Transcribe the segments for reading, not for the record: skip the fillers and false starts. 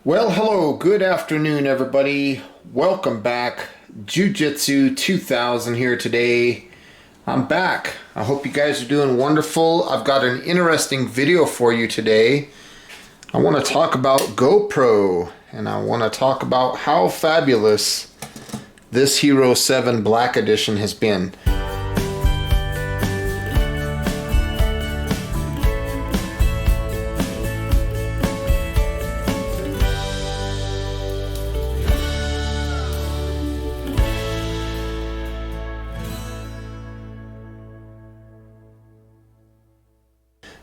Well, hello, good afternoon, everybody. Welcome back. Jiujitsu2000 here today. I'm back. I hope you guys are doing wonderful. I've got an interesting video for you today. I want to talk about GoPro, and I want to talk about how fabulous this Hero 7 Black Edition has been.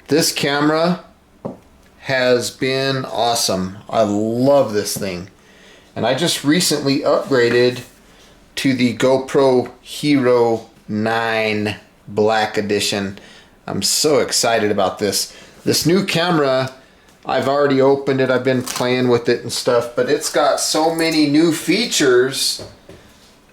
This camera has been awesome. I love this thing. And I just recently upgraded to the GoPro Hero 9 Black Edition. I'm so excited about this. This new camera, I've already opened it, I've been playing with it and stuff, but it's got so many new features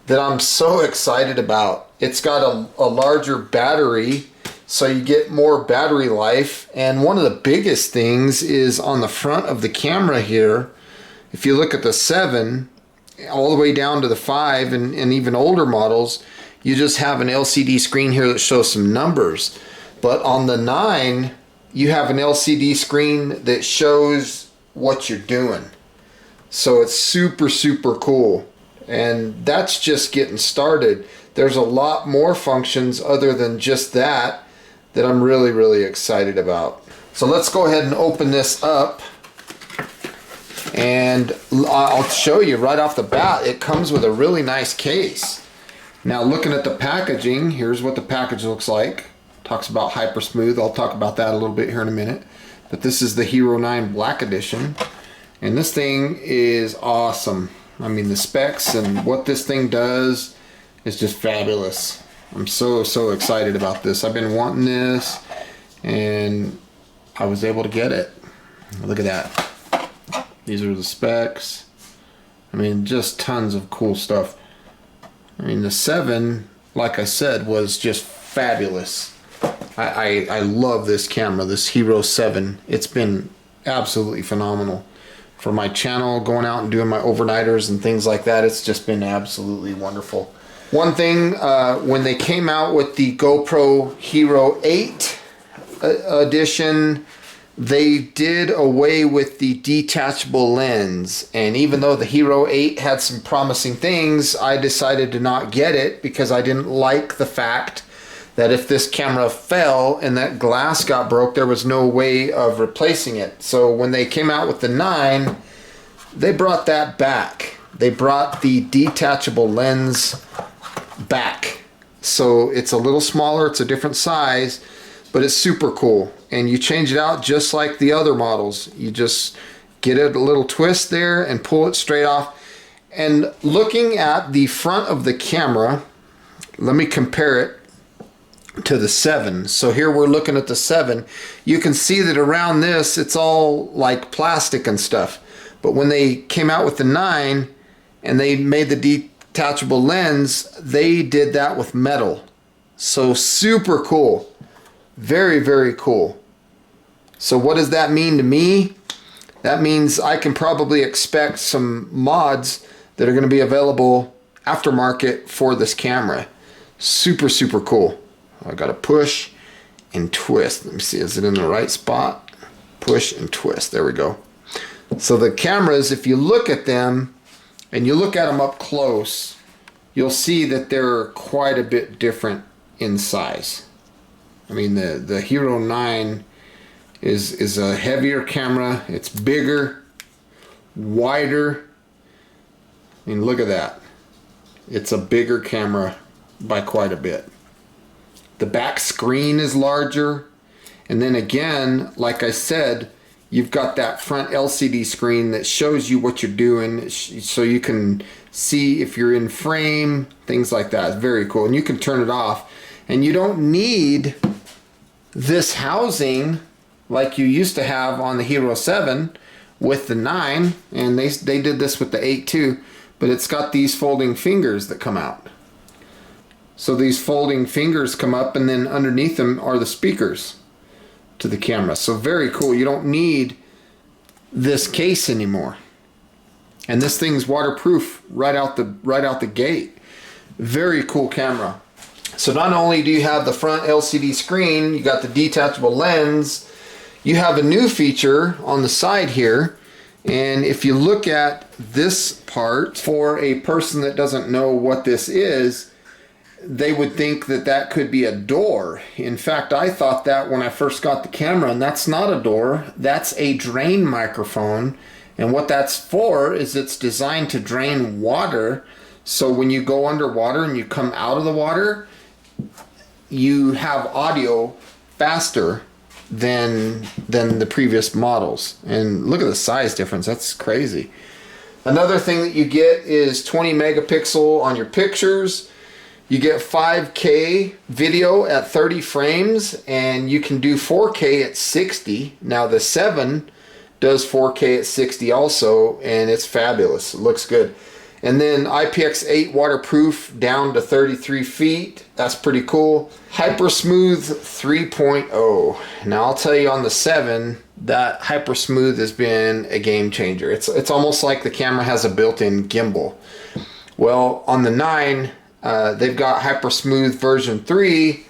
that I'm so excited about. It's got a larger battery, so you get more battery life, and one of the biggest things is on the front of the camera here. If you look at the 7 all the way down to the 5 and even older models, you just have an LCD screen here that shows some numbers. But on the 9 you have an LCD screen that shows what you're doing. So it's super cool, and that's just getting started. There's a lot more functions other than just that I'm really excited about. So let's go ahead and open this up, and I'll show you right off the bat. It comes with a really nice case. Now, looking at the packaging, here's what the package looks like. Talks about hyper smooth. I'll talk about that a little bit here in a minute. But this is the Hero 9 Black Edition, and this thing is awesome. I mean, the specs and what this thing does is just fabulous. I'm so excited about this. I've been wanting this, and I was able to get it. Look at that. These are the specs. I mean, just tons of cool stuff. I mean, the 7, like I said, was just fabulous. I love this camera, this Hero 7. It's been absolutely phenomenal. For my channel, going out and doing my overnighters and things like that, it's just been absolutely wonderful. One thing, when they came out with the GoPro Hero 8 edition, they did away with the detachable lens. And even though the Hero 8 had some promising things, I decided to not get it because I didn't like the fact that if this camera fell and that glass got broke, there was no way of replacing it. So when they came out with the 9, they brought that back. They brought the detachable lens back. So it's a little smaller, it's a different size, but it's super cool. And you change it out just like the other models. You just get it a little twist there and pull it straight off. And looking at the front of the camera, let me compare it to the 7. So here we're looking at the 7. You can see that around this it's all like plastic and stuff. But when they came out with the 9 and they made the detachable lens, they did that with metal. So super cool. Very cool. So what does that mean to me? That means I can probably expect some mods that are going to be available aftermarket for this camera. Super cool. I got to push and twist. Let me see, is it in the right spot? Push and twist. There we go. So the cameras, if you look at them and you look at them up close, you'll see that they're quite a bit different in size. I mean, the Hero 9 is a heavier camera. It's bigger, wider. I mean, look at that. It's a bigger camera by quite a bit. The back screen is larger. And then again, like I said, you've got that front LCD screen that shows you what you're doing, so you can see if you're in frame, things like that. It's very cool. And you can turn it off. And you don't need this housing like you used to have on the Hero 7 with the 9. And they did this with the 8 too. But it's got these folding fingers that come out. So these folding fingers come up, and then underneath them are the speakers to the camera. So very cool. You don't need this case anymore. And this thing's waterproof right out the gate. Very cool camera. So not only do you have the front LCD screen, you got the detachable lens, you have a new feature on the side here. And if you look at this part, for a person that doesn't know what this is, they would think that that could be a door. In fact, I thought that when I first got the camera, and that's not a door, that's a drain microphone. And what that's for is it's designed to drain water. So when you go underwater and you come out of the water, you have audio faster than the previous models. And look at the size difference, that's crazy. Another thing that you get is 20 megapixel on your pictures. You get 5K video at 30 frames, and you can do 4K at 60. Now the 7 does 4K at 60 also, and it's fabulous. It looks good. And then IPX8 waterproof down to 33 feet. That's pretty cool. Hyper Smooth 3.0. Now I'll tell you, on the 7, that Hyper Smooth has been a game changer. It's almost like the camera has a built-in gimbal. Well, on the 9, they've got Hyper Smooth version 3,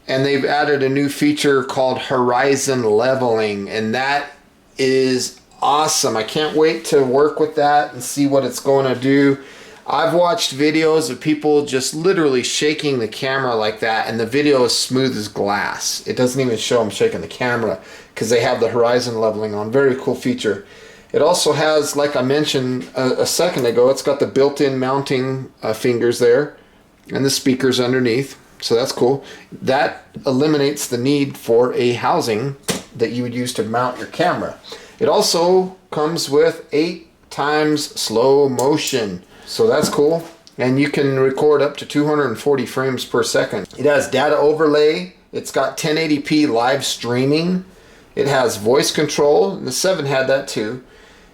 and they've added a new feature called horizon leveling, and that is awesome. I can't wait to work with that and see what it's going to do. I've watched videos of people just literally shaking the camera like that, and the video is smooth as glass. It doesn't even show them shaking the camera because they have the horizon leveling on. Very cool feature. It also has, like I mentioned a second ago, it's got the built-in mounting fingers there and the speakers underneath, so that's cool. That eliminates the need for a housing that you would use to mount your camera. It also comes with 8 times slow motion, so that's cool. And you can record up to 240 frames per second. It has data overlay. It's got 1080p live streaming. It has voice control. The 7 had that too.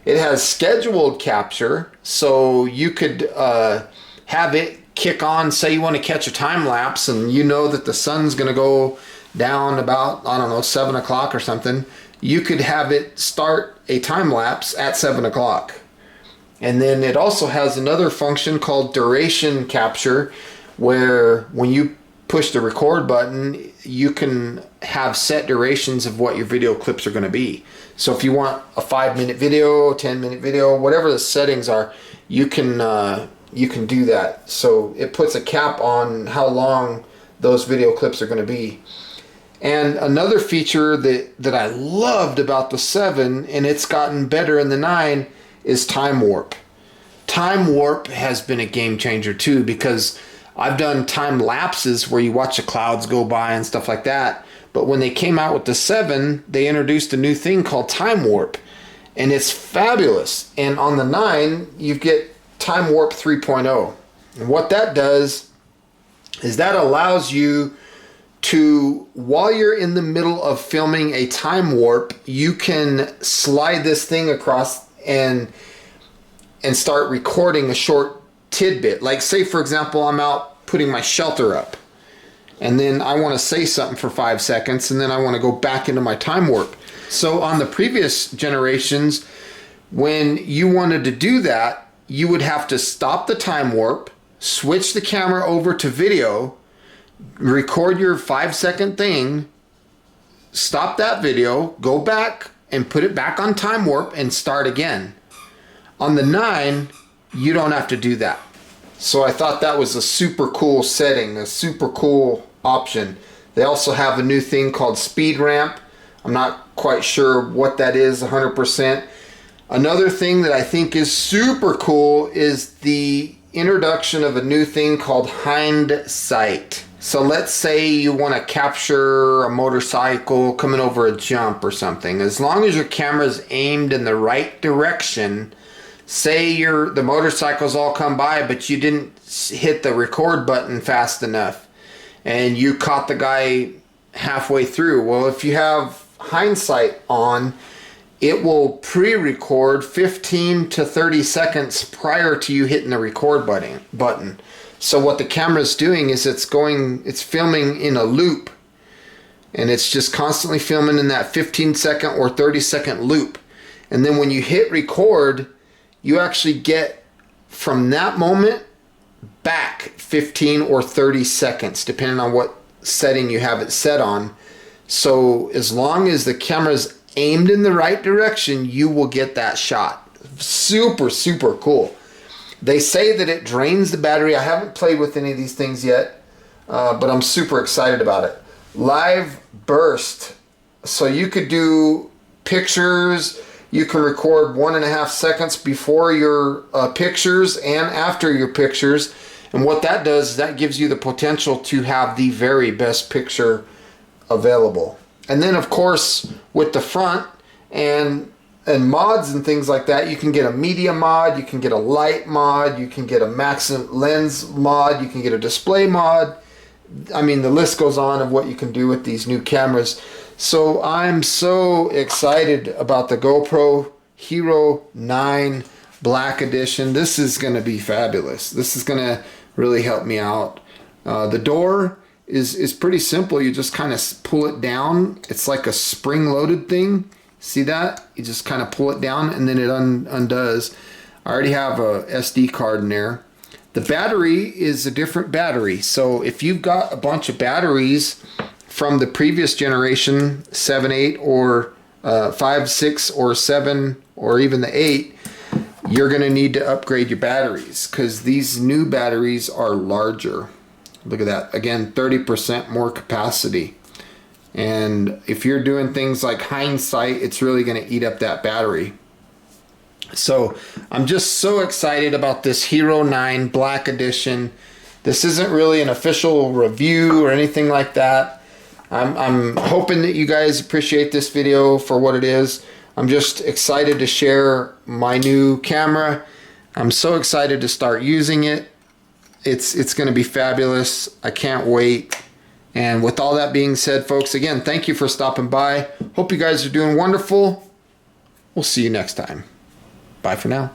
It has scheduled capture, so you could have it kick on. Say you want to catch a time lapse, and you know that the sun's going to go down about, I don't know, 7 o'clock or something. You could have it start a time lapse at 7 o'clock. And then it also has another function called duration capture, where when you push the record button, you can have set durations of what your video clips are going to be. So if you want a 5-minute video, 10-minute video, whatever the settings are, you can do that. So it puts a cap on how long those video clips are going to be. And another feature that I loved about the 7, and it's gotten better in the 9, is time warp. Time warp has been a game changer too, because I've done time lapses where you watch the clouds go by and stuff like that. But when they came out with the 7, they introduced a new thing called time warp, and it's fabulous. And on the 9, you get time warp 3.0. And what that does is that allows you to, while you're in the middle of filming a time warp, you can slide this thing across and start recording a short tidbit. Like, say for example, I'm out putting my shelter up, and then I want to say something for 5 seconds, and then I want to go back into my time warp. So on the previous generations, when you wanted to do that, you would have to stop the time warp, switch the camera over to video, record your 5-second thing, stop that video, go back and put it back on time warp and start again. On the 9, you don't have to do that. So I thought that was a super cool setting, a super cool option. They also have a new thing called speed ramp. I'm not quite sure what that is 100%. Another thing that I think is super cool is the introduction of a new thing called hindsight. So let's say you want to capture a motorcycle coming over a jump or something. As long as your camera's aimed in the right direction, say the motorcycles all come by, but you didn't hit the record button fast enough and you caught the guy halfway through. Well, if you have hindsight on, it will pre-record 15 to 30 seconds prior to you hitting the record button. So what the camera's doing is it's filming in a loop, and it's just constantly filming in that 15-second or 30-second loop. And then when you hit record, you actually get from that moment back 15 or 30 seconds, depending on what setting you have it set on. So as long as the camera's aimed in the right direction, you will get that shot. Super, super cool. They say that it drains the battery. I haven't played with any of these things yet, but I'm super excited about it. Live burst. So you could do pictures. You can record 1.5 seconds before your pictures and after your pictures. And what that does is that gives you the potential to have the very best picture available. And then of course with the front and mods and things like that, you can get a media mod, you can get a light mod, you can get a max lens mod, you can get a display mod. I mean, the list goes on of what you can do with these new cameras. So I'm so excited about the GoPro Hero 9 Black Edition. This is going to be fabulous. This is going to really help me out. The door is pretty simple. You just kind of pull it down. It's like a spring-loaded thing. See that? You just kind of pull it down and then it undoes. I already have a SD card in there. The battery is a different battery. So if you've got a bunch of batteries from the previous generation, 7, 8, or 5, 6, or 7, or even the 8, you're going to need to upgrade your batteries because these new batteries are larger. Look at that. Again, 30% more capacity. And if you're doing things like hindsight, it's really going to eat up that battery. So I'm just so excited about this Hero 9 Black Edition. This isn't really an official review or anything like that. I'm hoping that you guys appreciate this video for what it is. I'm just excited to share my new camera. I'm so excited to start using it. It's going to be fabulous. I can't wait. And with all that being said, folks, again, thank you for stopping by. Hope you guys are doing wonderful. We'll see you next time. Bye for now.